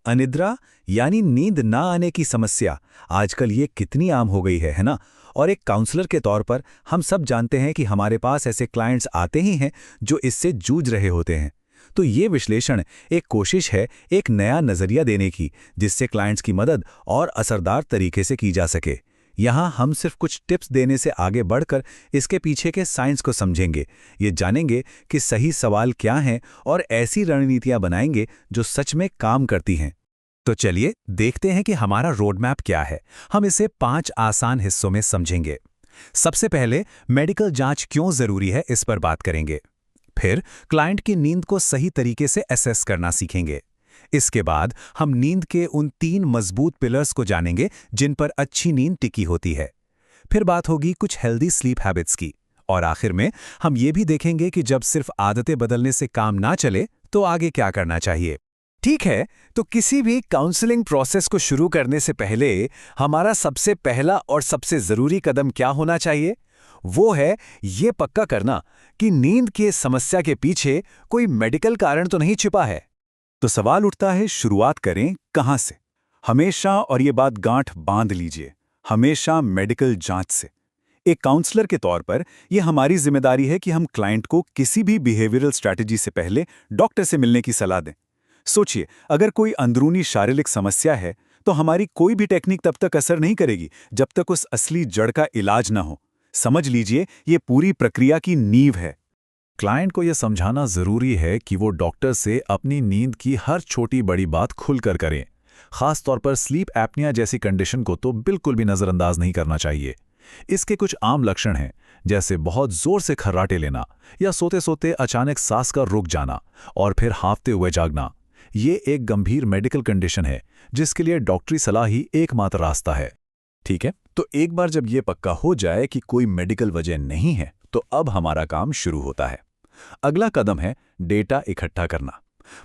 अनिद्रा यानी नींद ना आने की समस्या आजकल ये कितनी आम हो गई है ना। और एक काउंसलर के तौर पर हम सब जानते हैं कि हमारे पास ऐसे क्लाइंट्स आते ही हैं जो इससे जूझ रहे होते हैं। तो ये विश्लेषण एक कोशिश है एक नया नज़रिया देने की, जिससे क्लाइंट्स की मदद और असरदार तरीके से की जा सके। यहाँ हम सिर्फ कुछ टिप्स देने से आगे बढ़कर इसके पीछे के साइंस को समझेंगे, ये जानेंगे कि सही सवाल क्या हैं और ऐसी रणनीतियाँ बनाएंगे जो सच में काम करती हैं। तो चलिए देखते हैं कि हमारा रोड मैप क्या है। हम इसे 5 आसान हिस्सों में समझेंगे। सबसे पहले मेडिकल जांच क्यों जरूरी है, इस पर बात करेंगे। फिर क्लाइंट की नींद को सही तरीके से असेस करना सीखेंगे। इसके बाद हम नींद के उन 3 मजबूत पिलर्स को जानेंगे जिन पर अच्छी नींद टिकी होती है। फिर बात होगी कुछ हेल्दी स्लीप हैबिट्स की। और आखिर में हम ये भी देखेंगे कि जब सिर्फ आदतें बदलने से काम ना चले तो आगे क्या करना चाहिए। ठीक है, तो किसी भी काउंसलिंग प्रोसेस को शुरू करने से पहले हमारा सबसे पहला और सबसे ज़रूरी कदम क्या होना चाहिए? वो है ये पक्का करना कि नींद की समस्या के पीछे कोई मेडिकल कारण तो नहीं छिपा है। तो सवाल उठता है, शुरुआत करें कहाँ से? हमेशा, और ये बात गांठ बांध लीजिए, हमेशा मेडिकल जांच से। एक काउंसलर के तौर पर यह हमारी जिम्मेदारी है कि हम क्लाइंट को किसी भी बिहेवियरल स्ट्रैटेजी से पहले डॉक्टर से मिलने की सलाह दें। सोचिए, अगर कोई अंदरूनी शारीरिक समस्या है तो हमारी कोई भी टेक्निक तब तक असर नहीं करेगी जब तक उस असली जड़ का इलाज ना हो। समझ लीजिए, ये पूरी प्रक्रिया की नींव है। क्लाइंट को यह समझाना जरूरी है कि वो डॉक्टर से अपनी नींद की हर छोटी बड़ी बात खुलकर करें। खास तौर पर स्लीप एपनिया जैसी कंडीशन को तो बिल्कुल भी नजरअंदाज नहीं करना चाहिए। इसके कुछ आम लक्षण हैं, जैसे बहुत जोर से खर्राटे लेना या सोते सोते अचानक सांस का रुक जाना और फिर हांफते हुए जागना। ये एक गंभीर मेडिकल कंडीशन है जिसके लिए डॉक्टरी सलाह ही एकमात्र रास्ता है। ठीक है, तो एक बार जब ये पक्का हो जाए कि कोई मेडिकल वजह नहीं है तो अब हमारा काम शुरू होता है। अगला कदम है डेटा इकट्ठा करना।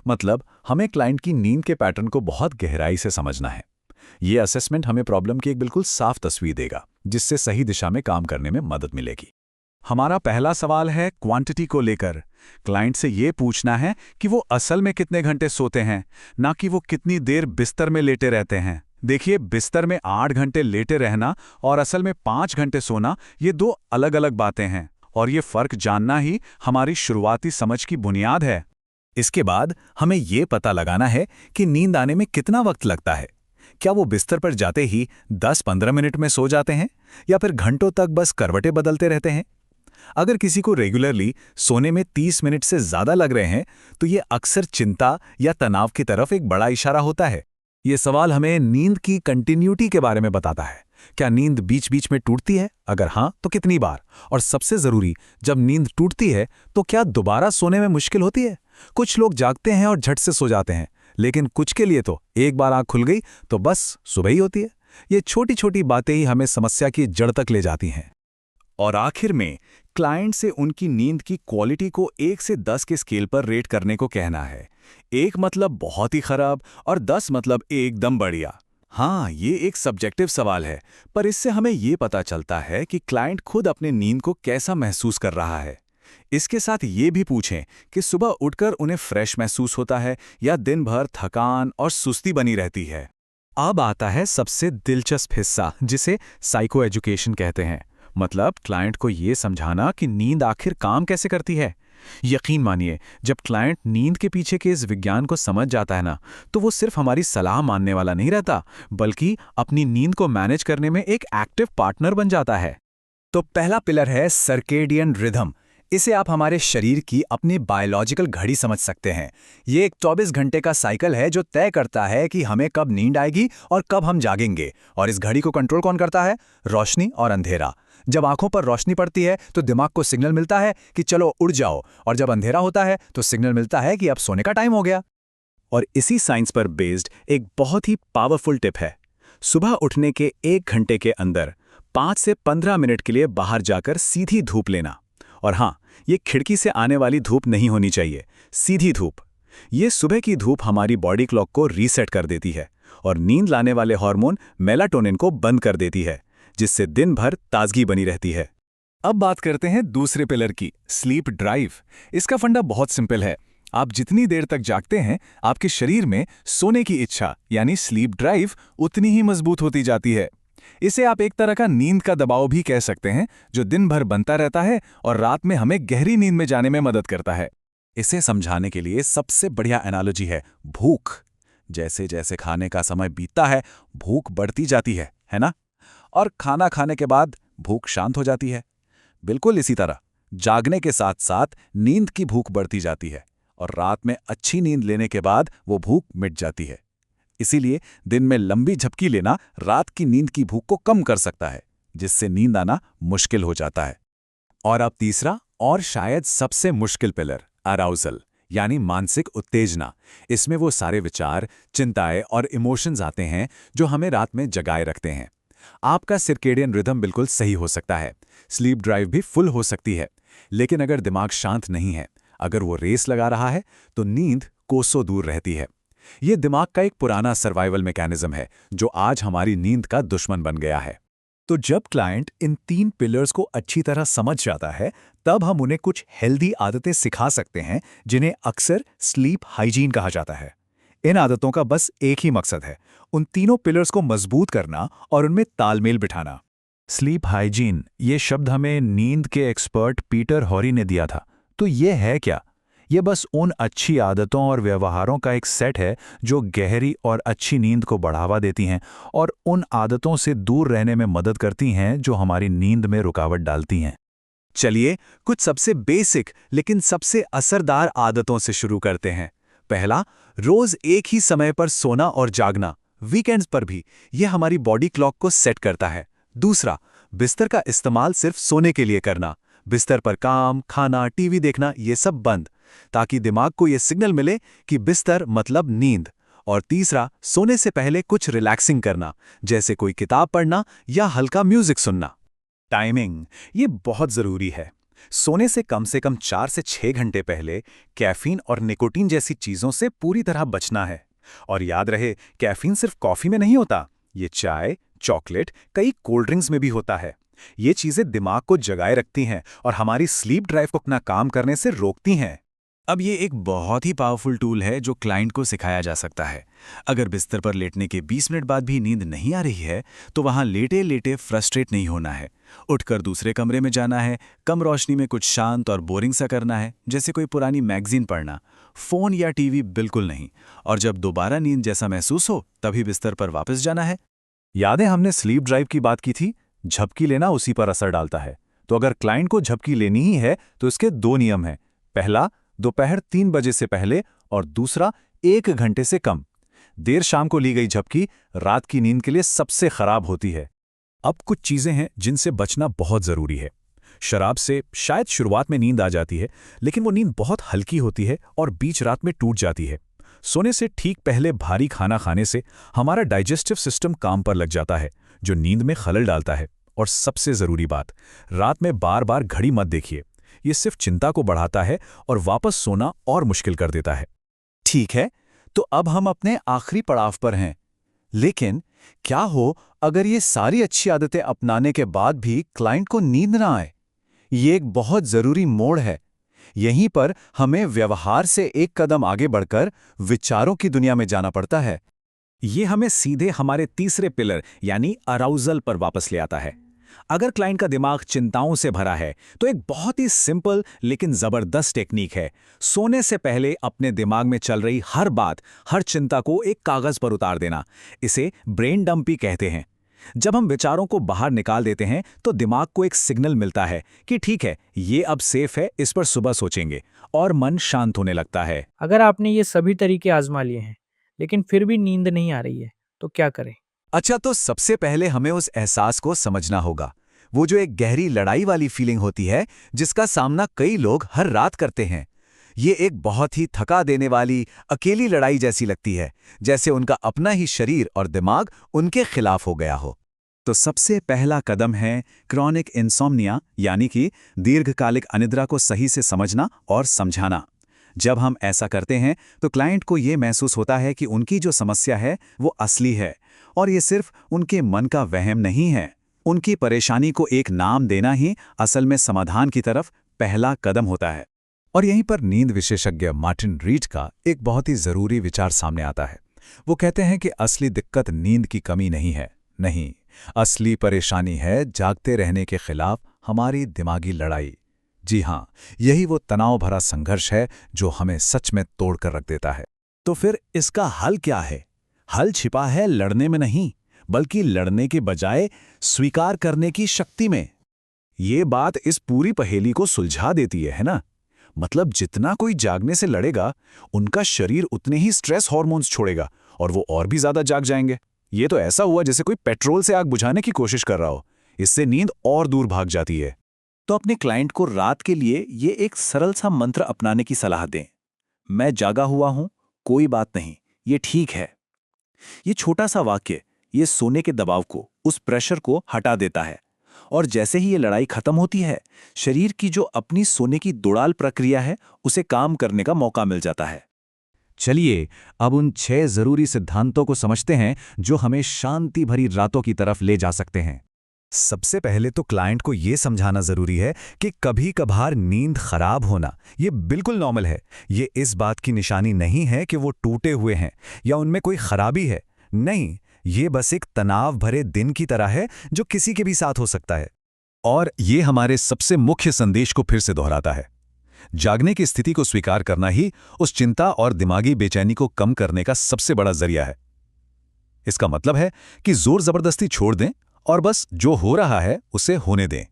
मतलब हमें क्लाइंट की नींद के पैटर्न को बहुत गहराई से समझना है। ये असेसमेंट हमें प्रॉब्लम की एक बिल्कुल साफ तस्वीर देगा, जिससे सही दिशा में काम करने में मदद मिलेगी। हमारा पहला सवाल है क्वांटिटी को लेकर। क्लाइंट से ये पूछना है कि वो असल में कितने घंटे सोते हैं, ना कि वो कितनी देर बिस्तर में लेटे रहते हैं। देखिए, बिस्तर में 8 घंटे लेटे रहना और असल में 5 घंटे सोना, ये 2 अलग अलग बातें हैं, और ये फर्क जानना ही हमारी शुरुआती समझ की बुनियाद है। इसके बाद हमें ये पता लगाना है कि नींद आने में कितना वक्त लगता है। क्या वो बिस्तर पर जाते ही 10-15 मिनट में सो जाते हैं या फिर घंटों तक बस करवटें बदलते रहते हैं? अगर किसी को रेगुलरली सोने में 30 मिनट से ज़्यादा लग रहे हैं तो ये अक्सर चिंता या तनाव की तरफ एक बड़ा इशारा होता है। ये सवाल हमें नींद की कंटिन्यूटी के बारे में बताता है। क्या नींद बीच बीच में टूटती है? अगर हाँ, तो कितनी बार? और सबसे ज़रूरी, जब नींद टूटती है तो क्या दोबारा सोने में मुश्किल होती है? कुछ लोग जागते हैं और झट से सो जाते हैं, लेकिन कुछ के लिए तो एक बार आँख खुल गई तो बस सुबह ही होती है। ये छोटी छोटी बातें ही हमें समस्या की जड़ तक ले जाती हैं। और आखिर में क्लाइंट से उनकी नींद की क्वालिटी को 1 से 10 के स्केल पर रेट करने को कहना है। 1 मतलब बहुत ही खराब और 10 मतलब एकदम बढ़िया। हाँ, ये एक सब्जेक्टिव सवाल है, पर इससे हमें ये पता चलता है कि क्लाइंट खुद अपने नींद को कैसा महसूस कर रहा है। इसके साथ ये भी पूछें कि सुबह उठकर उन्हें फ्रेश महसूस होता है या दिन भर थकान और सुस्ती बनी रहती है। अब आता है सबसे दिलचस्प हिस्सा, जिसे साइको एजुकेशन कहते हैं। मतलब क्लाइंट को ये समझाना कि नींद आखिर काम कैसे करती है। यकीन मानिए, जब क्लाइंट नींद के पीछे के इस विज्ञान को समझ जाता है ना, तो वो सिर्फ हमारी सलाह मानने वाला नहीं रहता, बल्कि अपनी नींद को मैनेज करने में एक एक्टिव पार्टनर बन जाता है। तो पहला पिलर है सर्केडियन रिदम। इसे आप हमारे शरीर की अपनी बायोलॉजिकल घड़ी समझ सकते हैं। ये एक 24 घंटे का साइकिल है जो तय करता है कि हमें कब नींद आएगी और कब हम जागेंगे। और इस घड़ी को कंट्रोल कौन करता है? रोशनी और अंधेरा। जब आंखों पर रोशनी पड़ती है तो दिमाग को सिग्नल मिलता है कि चलो उठ जाओ, और जब अंधेरा होता है तो सिग्नल मिलता है कि अब सोने का टाइम हो गया। और इसी साइंस पर बेस्ड एक बहुत ही पावरफुल टिप है। सुबह उठने के 1 घंटे के अंदर 5 से 15 मिनट के लिए बाहर जाकर सीधी धूप लेना। और हाँ, ये खिड़की से आने वाली धूप नहीं होनी चाहिए, सीधी धूप। ये सुबह की धूप हमारी बॉडी क्लॉक को रीसेट कर देती है और नींद लाने वाले हार्मोन मेलाटोनिन को बंद कर देती है, जिससे दिन भर ताजगी बनी रहती है। अब बात करते हैं दूसरे पिलर की, स्लीप ड्राइव। इसका फंडा बहुत सिंपल है। आप जितनी देर तक जागते हैं, आपके शरीर में सोने की इच्छा यानी स्लीप ड्राइव उतनी ही मजबूत होती जाती है। इसे आप एक तरह का नींद का दबाव भी कह सकते हैं, जो दिन भर बनता रहता है और रात में हमें गहरी नींद में जाने में मदद करता है। इसे समझाने के लिए सबसे बढ़िया एनालॉजी है भूख। जैसे जैसे खाने का समय बीतता है, भूख बढ़ती जाती है ना? और खाना खाने के बाद भूख शांत हो जाती है। बिल्कुल इसी तरह जागने के साथ साथ नींद की भूख बढ़ती जाती है और रात में अच्छी नींद लेने के बाद वो भूख मिट जाती है। इसीलिए दिन में लंबी झपकी लेना रात की नींद की भूख को कम कर सकता है, जिससे नींद आना मुश्किल हो जाता है। और अब तीसरा और शायद सबसे मुश्किल पिलर, अराउजल यानी मानसिक उत्तेजना। इसमें वो सारे विचार, चिंताएं और इमोशंस आते हैं जो हमें रात में जगाए रखते हैं। आपका सर्केडियन रिदम बिल्कुल सही हो सकता है, स्लीप ड्राइव भी फुल हो सकती है, लेकिन अगर दिमाग शांत नहीं है, अगर वो रेस लगा रहा है, तो नींद कोसों दूर रहती है। ये दिमाग का एक पुराना सर्वाइवल मैकेनिज्म है जो आज हमारी नींद का दुश्मन बन गया है। तो जब क्लाइंट इन 3 पिलर्स को अच्छी तरह समझ जाता है, तब हम उन्हें कुछ हेल्दी आदतें सिखा सकते हैं, जिन्हें अक्सर स्लीप हाइजीन कहा जाता है। इन आदतों का बस एक ही मकसद है, उन तीनों पिलर्स को मजबूत करना और उनमें तालमेल बिठाना। स्लीप हाइजीन, ये शब्द हमें नींद के एक्सपर्ट पीटर हॉरी ने दिया था। तो ये है क्या? ये बस उन अच्छी आदतों और व्यवहारों का एक सेट है जो गहरी और अच्छी नींद को बढ़ावा देती हैं और उन आदतों से दूर रहने में मदद करती हैं जो हमारी नींद में रुकावट डालती हैं। चलिए कुछ सबसे बेसिक लेकिन सबसे असरदार आदतों से शुरू करते हैं। पहला, रोज एक ही समय पर सोना और जागना, वीकेंड्स पर भी। यह हमारी बॉडी क्लॉक को सेट करता है। दूसरा, बिस्तर का इस्तेमाल सिर्फ सोने के लिए करना। बिस्तर पर काम, खाना, टीवी देखना ये सब बंद, ताकि दिमाग को ये सिग्नल मिले कि बिस्तर मतलब नींद। और तीसरा, सोने से पहले कुछ रिलैक्सिंग करना, जैसे कोई किताब पढ़ना या हल्का म्यूजिक सुनना। टाइमिंग, ये बहुत ज़रूरी है। सोने से कम 4 से 6 घंटे पहले कैफीन और निकोटीन जैसी चीज़ों से पूरी तरह बचना है। और याद रहे, कैफीन सिर्फ कॉफ़ी में नहीं होता, ये चाय, चॉकलेट, कई कोल्ड ड्रिंक्स में भी होता है। ये चीज़ें दिमाग को जगाए रखती हैं और हमारी स्लीप ड्राइव को अपना काम करने से रोकती हैं। अब ये एक बहुत ही पावरफुल टूल है जो क्लाइंट को सिखाया जा सकता है। अगर बिस्तर पर लेटने के 20 मिनट बाद भी नींद नहीं आ रही है, तो वहाँ लेटे लेटे फ्रस्ट्रेट नहीं होना है। उठकर दूसरे कमरे में जाना है, कम रोशनी में कुछ शांत और बोरिंग सा करना है, जैसे कोई पुरानी मैगजीन पढ़ना। फ़ोन या टीवी बिल्कुल नहीं। और जब दोबारा नींद जैसा महसूस हो, तभी बिस्तर पर वापस जाना है। यादें, हमने स्लीप ड्राइव की बात की थी, झपकी लेना उसी पर असर डालता है। तो अगर क्लाइंट को झपकी लेनी ही है, तो इसके 2 नियम हैं। पहला, दोपहर 3 बजे से पहले, और दूसरा, 1 घंटे से कम। देर शाम को ली गई झपकी रात की नींद के लिए सबसे खराब होती है। अब कुछ चीजें हैं जिनसे बचना बहुत जरूरी है। शराब से शायद शुरुआत में नींद आ जाती है, लेकिन वो नींद बहुत हल्की होती है और बीच रात में टूट जाती है। सोने से ठीक पहले भारी खाना खाने से हमारा डाइजेस्टिव सिस्टम काम पर लग जाता है, जो नींद में खलल डालता है। और सबसे जरूरी बात, रात में बार बार घड़ी मत देखिए। ये सिर्फ चिंता को बढ़ाता है और वापस सोना और मुश्किल कर देता है। ठीक है, तो अब हम अपने आखिरी पड़ाव पर हैं। लेकिन क्या हो अगर ये सारी अच्छी आदतें अपनाने के बाद भी क्लाइंट को नींद ना आए? ये एक बहुत जरूरी मोड़ है। यहीं पर हमें व्यवहार से एक कदम आगे बढ़कर विचारों की दुनिया में जाना पड़ता है। ये हमें सीधे हमारे तीसरे पिलर यानी अराउजल पर वापस ले आता है। अगर क्लाइंट का दिमाग चिंताओं से भरा है, तो एक बहुत ही सिंपल लेकिन जबरदस्त टेक्निक है। सोने से पहले अपने दिमाग में चल रही हर बात, हर चिंता को एक कागज पर उतार देना। इसे ब्रेन डंप कहते हैं। जब हम विचारों को बाहर निकाल देते हैं, तो दिमाग को एक सिग्नल मिलता है कि ठीक है, ये अब सेफ है, इस पर सुबह सोचेंगे, और मन शांत होने लगता है। अगर आपने ये सभी तरीके आजमा लिए हैं, लेकिन फिर भी नींद नहीं आ रही है, तो क्या करें? अच्छा, तो सबसे पहले हमें उस एहसास को समझना होगा। वो जो एक गहरी लड़ाई वाली फीलिंग होती है, जिसका सामना कई लोग हर रात करते हैं। ये एक बहुत ही थका देने वाली, अकेली लड़ाई जैसी लगती है, जैसे उनका अपना ही शरीर और दिमाग उनके खिलाफ हो गया हो। तो सबसे पहला कदम है क्रॉनिक इंसोम्निया, यानी कि दीर्घकालिक अनिद्रा को सही से समझना और समझाना। जब हम ऐसा करते हैं, तो क्लाइंट को ये महसूस होता है कि उनकी जो समस्या है वो असली है, और ये सिर्फ उनके मन का वहम नहीं है। उनकी परेशानी को एक नाम देना ही असल में समाधान की तरफ पहला कदम होता है। और यहीं पर नींद विशेषज्ञ मार्टिन रीड का एक बहुत ही जरूरी विचार सामने आता है। वो कहते हैं कि असली दिक्कत नींद की कमी नहीं है, नहीं, असली परेशानी है जागते रहने के खिलाफ हमारी दिमागी लड़ाई। जी हां, यही वो तनाव भरा संघर्ष है जो हमें सच में तोड़कर रख देता है। तो फिर इसका हल क्या है? हल छिपा है लड़ने में नहीं, बल्कि लड़ने के बजाय स्वीकार करने की शक्ति में। ये बात इस पूरी पहेली को सुलझा देती है ना? मतलब जितना कोई जागने से लड़ेगा, उनका शरीर उतने ही स्ट्रेस हार्मोन्स छोड़ेगा और वो और भी ज्यादा जाग जाएंगे। ये तो ऐसा हुआ जैसे कोई पेट्रोल से आग बुझाने की कोशिश कर रहा हो। इससे नींद और दूर भाग जाती है। तो अपने क्लाइंट को रात के लिए ये एक सरल सा मंत्र अपनाने की सलाह दें। मैं जागा हुआ हूं, कोई बात नहीं, ये ठीक है। ये छोटा सा वाक्य ये सोने के दबाव को, उस प्रेशर को हटा देता है। और जैसे ही ये लड़ाई खत्म होती है, शरीर की जो अपनी सोने की दुड़ाल प्रक्रिया है, उसे काम करने का मौका मिल जाता है। चलिए अब उन 6 जरूरी सिद्धांतों को समझते हैं जो हमें शांति भरी रातों की तरफ ले जा सकते हैं। सबसे पहले तो क्लाइंट को यह समझाना जरूरी है कि कभी कभार नींद खराब होना ये बिल्कुल नॉर्मल है। ये इस बात की निशानी नहीं है कि वो टूटे हुए हैं या उनमें कोई खराबी है। नहीं, ये बस एक तनाव भरे दिन की तरह है जो किसी के भी साथ हो सकता है। और ये हमारे सबसे मुख्य संदेश को फिर से दोहराता है। जागने की स्थिति को स्वीकार करना ही उस चिंता और दिमागी बेचैनी को कम करने का सबसे बड़ा जरिया है। इसका मतलब है कि जोर जबरदस्ती छोड़ दें और बस जो हो रहा है उसे होने दें।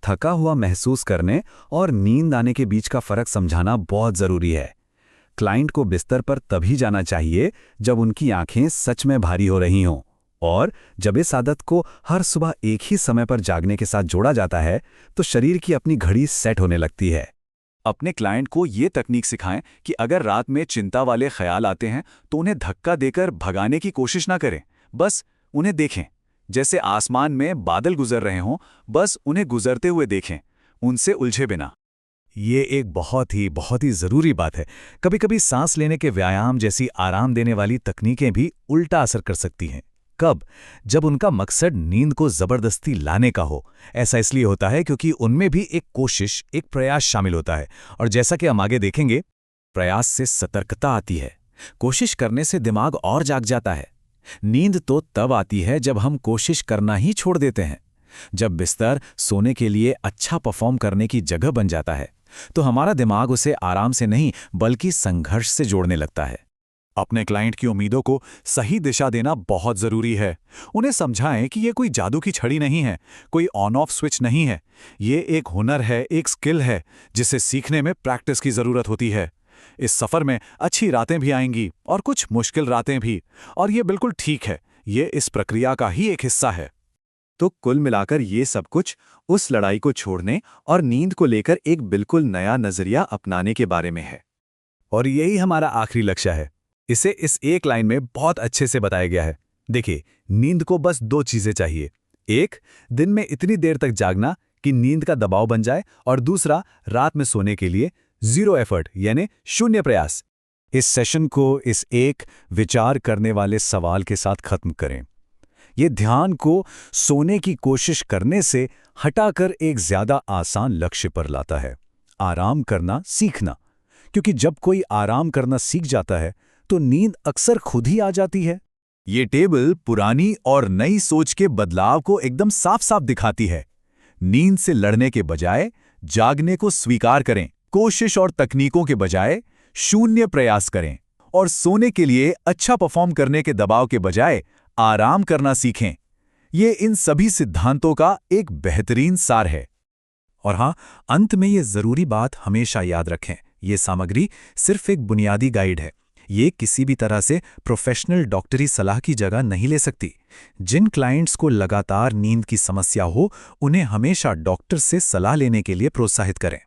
थका हुआ महसूस करने और नींद आने के बीच का फर्क समझाना बहुत जरूरी है। क्लाइंट को बिस्तर पर तभी जाना चाहिए जब उनकी आंखें सच में भारी हो रही हों, और जब इस आदत को हर सुबह एक ही समय पर जागने के साथ जोड़ा जाता है तो शरीर की अपनी घड़ी सेट होने लगती है। अपने क्लाइंट को ये तकनीक सिखाएं कि अगर रात में चिंता वाले ख्याल आते हैं तो उन्हें धक्का देकर भगाने की कोशिश ना करें, बस उन्हें देखें। जैसे आसमान में बादल गुजर रहे हों, बस उन्हें गुजरते हुए देखें, उनसे उलझे बिना। ये एक बहुत ही जरूरी बात है। कभी कभी सांस लेने के व्यायाम जैसी आराम देने वाली तकनीकें भी उल्टा असर कर सकती हैं। कब? जब उनका मकसद नींद को जबरदस्ती लाने का हो। ऐसा इसलिए होता है क्योंकि उनमें भी एक कोशिश, एक प्रयास शामिल होता है। और जैसा कि हम आगे देखेंगे, प्रयास से सतर्कता आती है, कोशिश करने से दिमाग और जाग जाता है। नींद तो तब आती है जब हम कोशिश करना ही छोड़ देते हैं। जब बिस्तर सोने के लिए अच्छा परफॉर्म करने की जगह बन जाता है तो हमारा दिमाग उसे आराम से नहीं बल्कि संघर्ष से जोड़ने लगता है। अपने क्लाइंट की उम्मीदों को सही दिशा देना बहुत जरूरी है। उन्हें समझाएं कि ये कोई जादू की छड़ी नहीं है, कोई ऑन ऑफ स्विच नहीं है। ये एक हुनर है, एक स्किल है जिसे सीखने में प्रैक्टिस की जरूरत होती है। इस सफर में अच्छी रातें भी आएंगी और कुछ मुश्किल रातें भी, और ये बिल्कुल ठीक है। ये इस प्रक्रिया का ही एक हिस्सा है। तो कुल मिलाकर ये सब कुछ उस लड़ाई को छोड़ने और नींद को लेकर एक बिल्कुल नया नजरिया अपनाने के बारे में है। और यही हमारा आखिरी लक्ष्य है। इसे इस एक लाइन में बहुत अच्छे से बताया गया है। देखिए, नींद को बस 2 चीजें चाहिए। एक, दिन में इतनी देर तक जागना कि नींद का दबाव बन जाए, और दूसरा, रात में सोने के लिए 0 एफर्ट यानी शून्य प्रयास। इस सेशन को इस एक विचार करने वाले सवाल के साथ खत्म करें। ये ध्यान को सोने की कोशिश करने से हटाकर एक ज्यादा आसान लक्ष्य पर लाता है, आराम करना सीखना। क्योंकि जब कोई आराम करना सीख जाता है तो नींद अक्सर खुद ही आ जाती है। ये टेबल पुरानी और नई सोच के बदलाव को एकदम साफ साफ दिखाती है। नींद से लड़ने के बजाय जागने को स्वीकार करें, कोशिश और तकनीकों के बजाय शून्य प्रयास करें, और सोने के लिए अच्छा परफॉर्म करने के दबाव के बजाय आराम करना सीखें। ये इन सभी सिद्धांतों का एक बेहतरीन सार है। और हाँ, अंत में ये जरूरी बात हमेशा याद रखें, ये सामग्री सिर्फ एक बुनियादी गाइड है। ये किसी भी तरह से प्रोफेशनल डॉक्टरी सलाह की जगह नहीं ले सकती। जिन क्लाइंट्स को लगातार नींद की समस्या हो, उन्हें हमेशा डॉक्टर से सलाह लेने के लिए प्रोत्साहित करें।